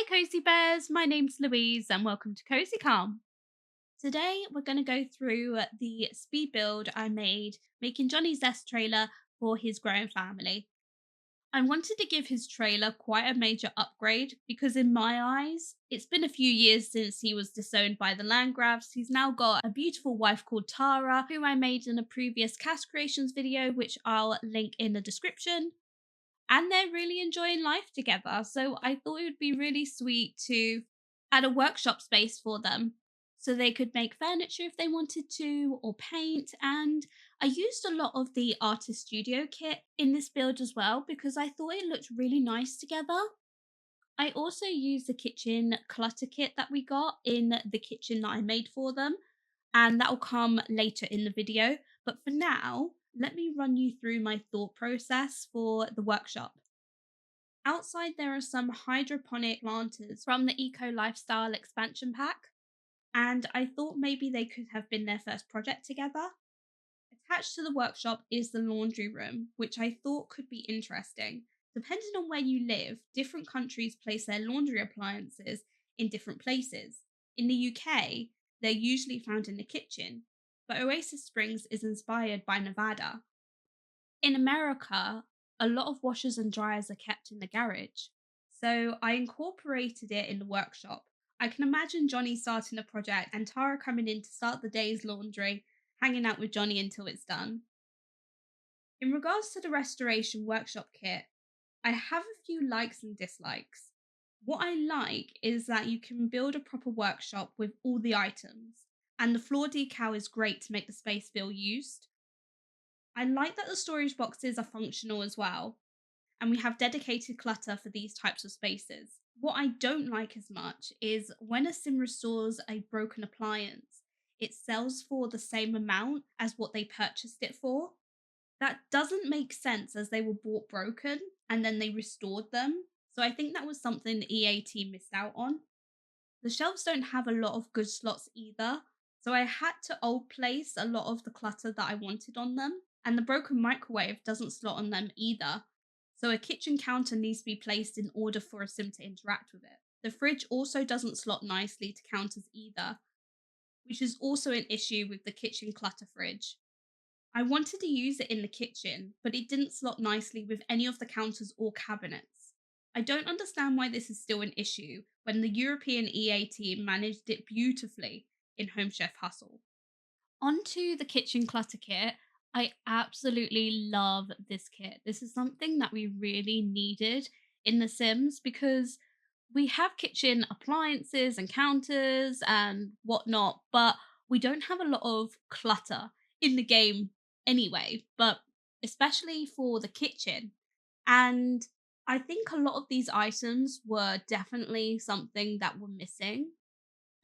Cozy Bears, my name's Louise and welcome to CosyCalm. Today we're going to go through the speed build I made making Johnny Zest trailer for his growing family. I wanted to give his trailer quite a major upgrade because in my eyes, it's been a few years since he was disowned by the Landgrabs. He's now got a beautiful wife called Tara, who I made in a previous cast creations video, which I'll link in the description. And they're really enjoying life together. So I thought it would be really sweet to add a workshop space for them so they could make furniture if they wanted to or paint. And I used a lot of the artist studio kit in this build as well because I thought it looked really nice together. I also used the kitchen clutter kit that we got in the kitchen that I made for them, and that will come later in the video. But for now, let me run you through my thought process for the workshop. Outside, there are some hydroponic planters from the Eco Lifestyle expansion pack, and I thought maybe they could have been their first project together. Attached to the workshop is the laundry room, which I thought could be interesting. Depending on where you live, different countries place their laundry appliances in different places. In the UK, they're usually found in the kitchen, but Oasis Springs is inspired by Nevada. In America, a lot of washers and dryers are kept in the garage, so I incorporated it in the workshop. I can imagine Johnny starting a project and Tara coming in to start the day's laundry, hanging out with Johnny until it's done. In regards to the restoration workshop kit, I have a few likes and dislikes. What I like is that you can build a proper workshop with all the items, and the floor decal is great to make the space feel used. I like that the storage boxes are functional as well, and we have dedicated clutter for these types of spaces. What I don't like as much is when a sim restores a broken appliance, it sells for the same amount as what they purchased it for. That doesn't make sense as they were bought broken and then they restored them. So I think that was something the EA team missed out on. The shelves don't have a lot of good slots either, so I had to old place a lot of the clutter that I wanted on them. And the broken microwave doesn't slot on them either, so a kitchen counter needs to be placed in order for a sim to interact with it. The fridge also doesn't slot nicely to counters either, which is also an issue with the kitchen clutter fridge. I wanted to use it in the kitchen, but it didn't slot nicely with any of the counters or cabinets. I don't understand why this is still an issue when the European EA team managed it beautifully in Home Chef Hustle. Onto the kitchen clutter kit. I absolutely love this kit. This is something that we really needed in The Sims because we have kitchen appliances and counters and whatnot, but we don't have a lot of clutter in the game anyway, but especially for the kitchen. And I think a lot of these items were definitely something that were missing.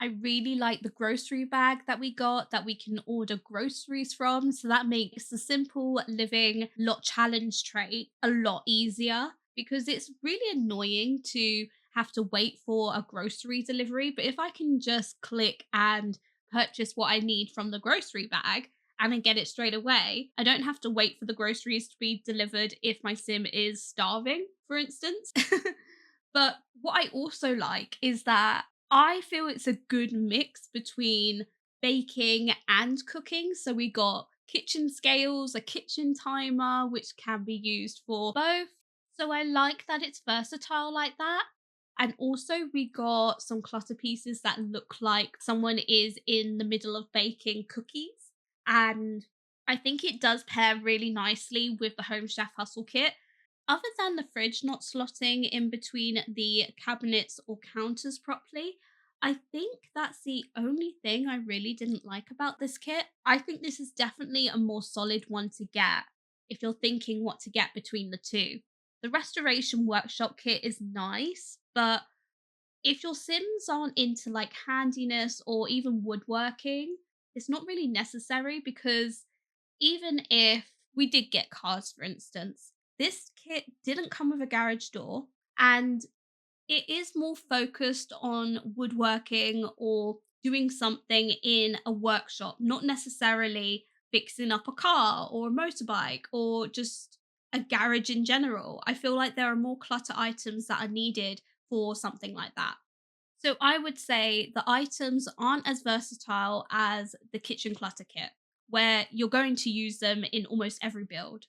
I really like the grocery bag that we got that we can order groceries from. So that makes the simple living lot challenge trait a lot easier because it's really annoying to have to wait for a grocery delivery. But if I can just click and purchase what I need from the grocery bag and then get it straight away, I don't have to wait for the groceries to be delivered if my sim is starving, for instance. But what I also like is that I feel it's a good mix between baking and cooking. So we got kitchen scales, a kitchen timer, which can be used for both. So I like that it's versatile like that. And also, we got some clutter pieces that look like someone is in the middle of baking cookies. And I think it does pair really nicely with the Home Chef Hustle kit. Other than the fridge not slotting in between the cabinets or counters properly, I think that's the only thing I really didn't like about this kit. I think this is definitely a more solid one to get if you're thinking what to get between the two. The restoration workshop kit is nice, but if your Sims aren't into like handiness or even woodworking, it's not really necessary because even if we did get cars, for instance, this kit didn't come with a garage door and it is more focused on woodworking or doing something in a workshop, not necessarily fixing up a car or a motorbike or just a garage in general. I feel like there are more clutter items that are needed for something like that. So I would say the items aren't as versatile as the kitchen clutter kit, where you're going to use them in almost every build.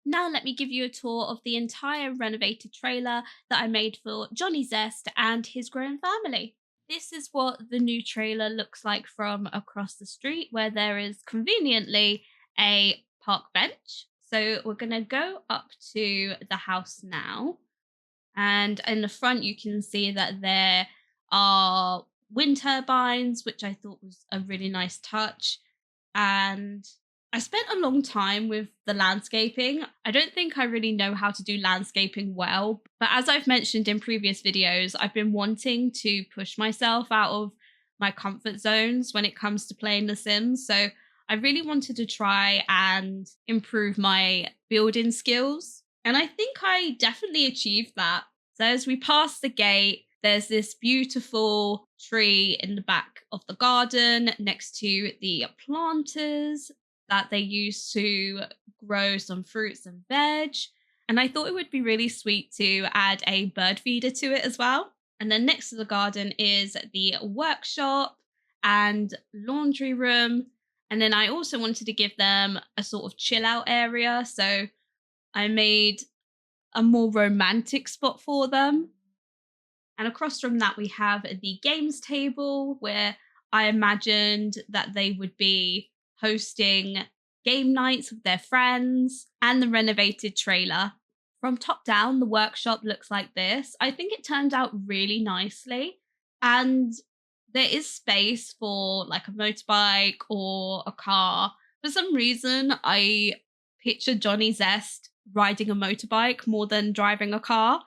Now, let me give you a tour of the entire renovated trailer that I made for Johnny Zest and his growing family. This is what the new trailer looks like from across the street, where there is conveniently a park bench. So, we're going to go up to the house now. And in the front, you can see that there are wind turbines, which I thought was a really nice touch. And I spent a long time with the landscaping. I don't think I really know how to do landscaping well, but as I've mentioned in previous videos, I've been wanting to push myself out of my comfort zones when it comes to playing The Sims. So I really wanted to try and improve my building skills. And I think I definitely achieved that. So as we pass the gate, there's this beautiful tree in the back of the garden next to the planters that they use to grow some fruits and veg. And I thought it would be really sweet to add a bird feeder to it as well. And then next to the garden is the workshop and laundry room. And then I also wanted to give them a sort of chill out area. So I made a more romantic spot for them. And across from that, we have the games table where I imagined that they would be hosting game nights with their friends, and the renovated trailer. From top down, the workshop looks like this. I think it turned out really nicely. And there is space for like a motorbike or a car. For some reason, I picture Johnny Zest riding a motorbike more than driving a car.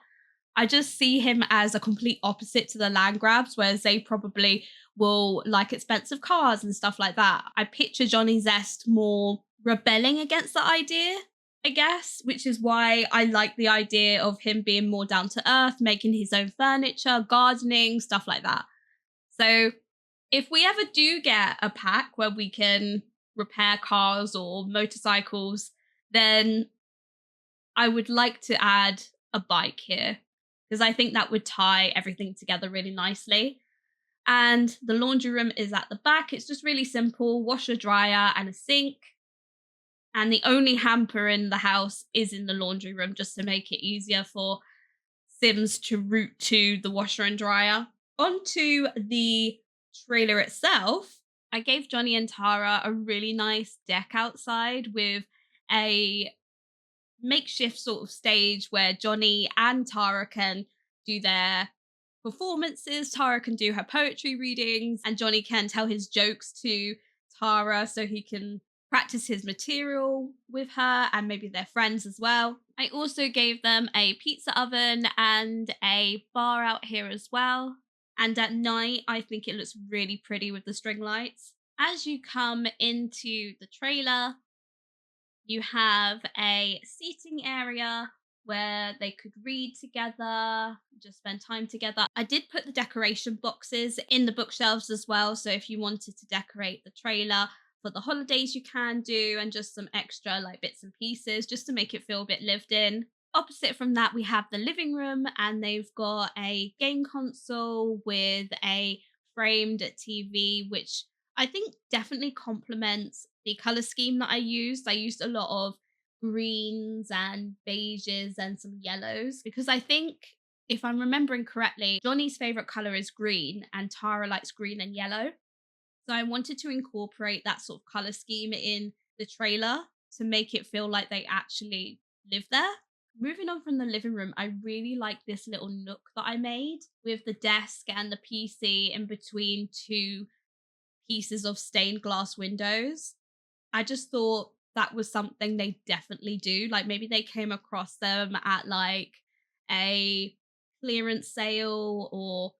I just see him as a complete opposite to the land grabs, whereas they probably will like expensive cars and stuff like that. I picture Johnny Zest more rebelling against the idea, I guess, which is why I like the idea of him being more down to earth, making his own furniture, gardening, stuff like that. So if we ever do get a pack where we can repair cars or motorcycles, then I would like to add a bike here because I think that would tie everything together really nicely. And the laundry room is at the back. It's just really simple, washer, dryer, and a sink. And the only hamper in the house is in the laundry room just to make it easier for Sims to route to the washer and dryer. Onto the trailer itself, I gave Johnny and Tara a really nice deck outside with a makeshift sort of stage where Johnny and Tara can do their performances. Tara can do her poetry readings, and Johnny can tell his jokes to Tara so he can practice his material with her and maybe their friends as well. I also gave them a pizza oven and a bar out here as well. And at night, I think it looks really pretty with the string lights. As you come into the trailer, you have a seating area where they could read together, just spend time together. I did put the decoration boxes in the bookshelves as well. So if you wanted to decorate the trailer for the holidays, you can do, and just some extra like bits and pieces just to make it feel a bit lived in. Opposite from that, we have the living room, and they've got a game console with a framed TV, which I think definitely complements the color scheme that I used. I used a lot of greens and beiges and some yellows because I think, if I'm remembering correctly, Johnny's favorite color is green and Tara likes green and yellow. So I wanted to incorporate that sort of color scheme in the trailer to make it feel like they actually live there. Moving on from the living room, I really like this little nook that I made with the desk and the PC in between two pieces of stained glass windows. I just thought that was something they definitely do. Like maybe they came across them at like a clearance sale, or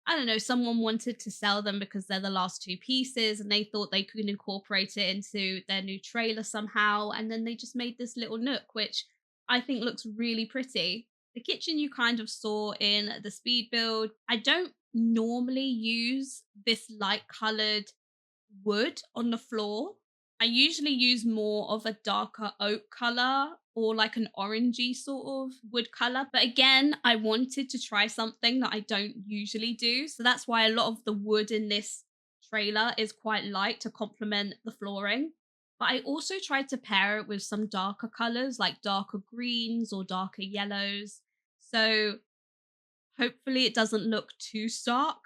I don't know, someone wanted to sell them because they're the last two pieces and they thought they could incorporate it into their new trailer somehow. And then they just made this little nook, which I think looks really pretty. The kitchen you kind of saw in the speed build. I don't normally use this light colored wood on the floor. I usually use more of a darker oak color or like an orangey sort of wood color. But again, I wanted to try something that I don't usually do. So that's why a lot of the wood in this trailer is quite light to complement the flooring. But I also tried to pair it with some darker colors like darker greens or darker yellows. So hopefully it doesn't look too stark,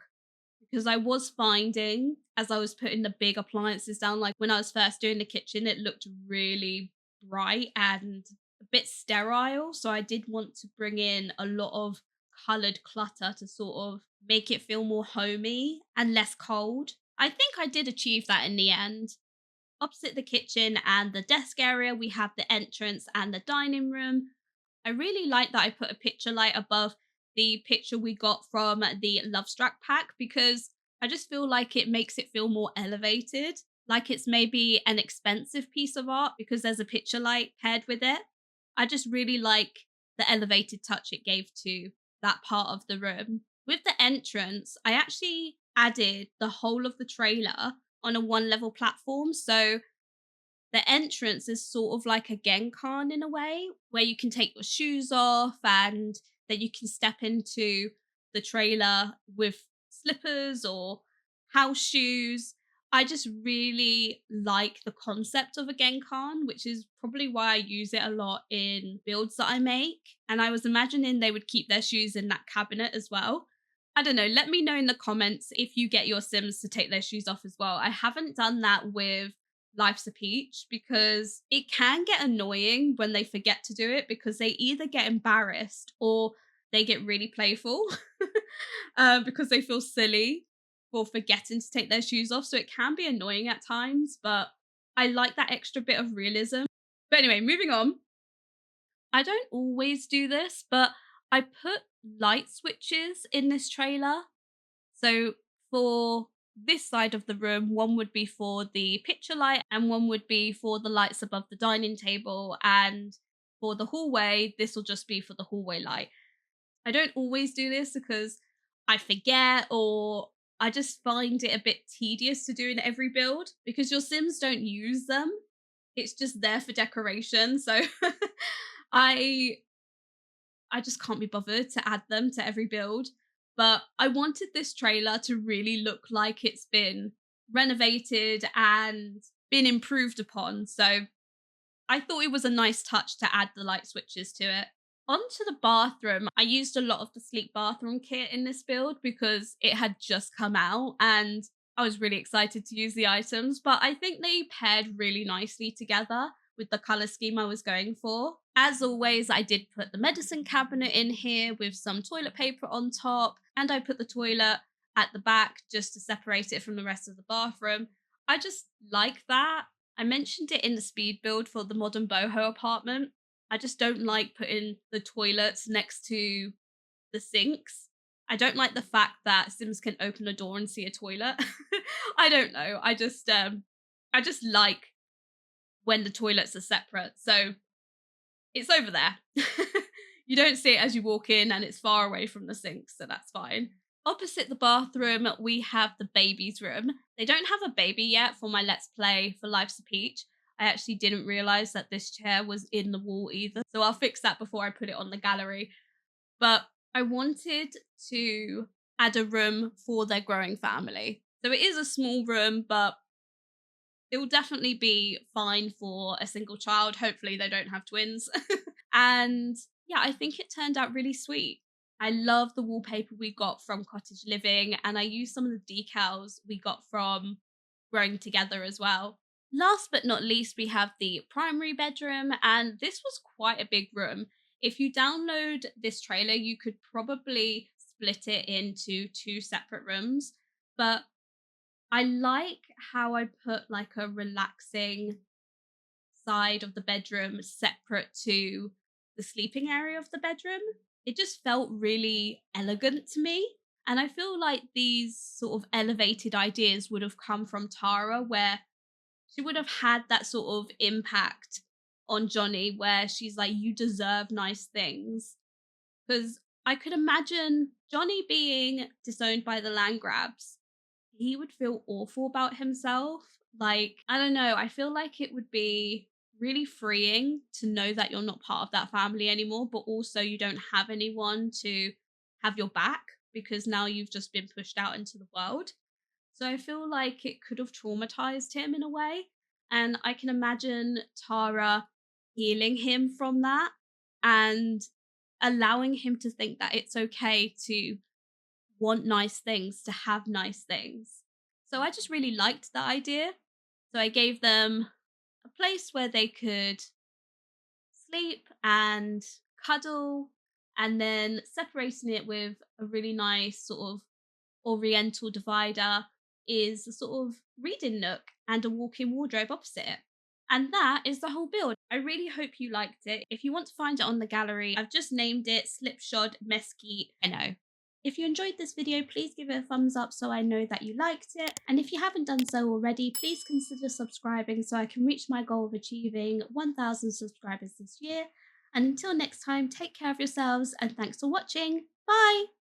because I was finding as I was putting the big appliances down, like when I was first doing the kitchen, it looked really bright and a bit sterile. So I did want to bring in a lot of colored clutter to sort of make it feel more homey and less cold. I think I did achieve that in the end. Opposite the kitchen and the desk area, we have the entrance and the dining room. I really like that I put a picture light above the picture we got from the Love Struck pack, because I just feel like it makes it feel more elevated, like it's maybe an expensive piece of art because there's a picture light paired with it. I just really like the elevated touch it gave to that part of the room. With the entrance, I actually added the whole of the trailer on a one level platform. So the entrance is sort of like a Genkan in a way, where you can take your shoes off and then you can step into the trailer with slippers or house shoes. I just really like the concept of a Genkan, which is probably why I use it a lot in builds that I make. And I was imagining they would keep their shoes in that cabinet as well. I don't know. Let me know in the comments if you get your Sims to take their shoes off as well. I haven't done that with Life's a Peach because it can get annoying when they forget to do it, because they either get embarrassed or they get really playful because they feel silly for forgetting to take their shoes off. So it can be annoying at times, but I like that extra bit of realism. But anyway, moving on. I don't always do this, but I put light switches in this trailer. So for this side of the room, one would be for the picture light and one would be for the lights above the dining table. And for the hallway, this will just be for the hallway light. I don't always do this because I forget, or I just find it a bit tedious to do in every build because your Sims don't use them. It's just there for decoration. So I I just can't be bothered to add them to every build. But I wanted this trailer to really look like it's been renovated and been improved upon. So I thought it was a nice touch to add the light switches to it. Onto the bathroom, I used a lot of the sleek bathroom kit in this build because it had just come out and I was really excited to use the items, but I think they paired really nicely together with the color scheme I was going for. As always, I did put the medicine cabinet in here with some toilet paper on top, and I put the toilet at the back just to separate it from the rest of the bathroom. I just like that. I mentioned it in the speed build for the modern boho apartment. I just don't like putting the toilets next to the sinks. I don't like the fact that Sims can open a door and see a toilet. I don't know. I just like when the toilets are separate. So it's over there. You don't see it as you walk in and it's far away from the sink, so that's fine. Opposite the bathroom, we have the baby's room. They don't have a baby yet for my Let's Play for Life's a Peach. I actually didn't realize that this chair was in the wall either, so I'll fix that before I put it on the gallery. But I wanted to add a room for their growing family. So it is a small room, but it will definitely be fine for a single child. Hopefully they don't have twins. And yeah, I think it turned out really sweet. I love the wallpaper we got from Cottage Living, and I used some of the decals we got from Growing Together as well. Last but not least, we have the primary bedroom, and this was quite a big room. If you download this trailer, you could probably split it into two separate rooms, but I like how I put like a relaxing side of the bedroom separate to the sleeping area of the bedroom. It just felt really elegant to me. And I feel like these sort of elevated ideas would have come from Tara, where she would have had that sort of impact on Johnny, where she's like, you deserve nice things. Because I could imagine Johnny being disowned by the land grabs. He would feel awful about himself. Like, I don't know, I feel like it would be really freeing to know that you're not part of that family anymore, but also you don't have anyone to have your back because now you've just been pushed out into the world. So I feel like it could have traumatized him in a way. And I can imagine Tara healing him from that and allowing him to think that it's okay to want nice things, to have nice things. So I just really liked that idea. So I gave them a place where they could sleep and cuddle, and then separating it with a really nice sort of oriental divider is a sort of reading nook and a walk-in wardrobe opposite it. And that is the whole build. I really hope you liked it. If you want to find it on the gallery, I've just named it Slipshod Mesquite Reno. If you enjoyed this video, please give it a thumbs up so I know that you liked it. And if you haven't done so already, please consider subscribing so I can reach my goal of achieving 1,000 subscribers this year. And until next time, take care of yourselves and thanks for watching. Bye!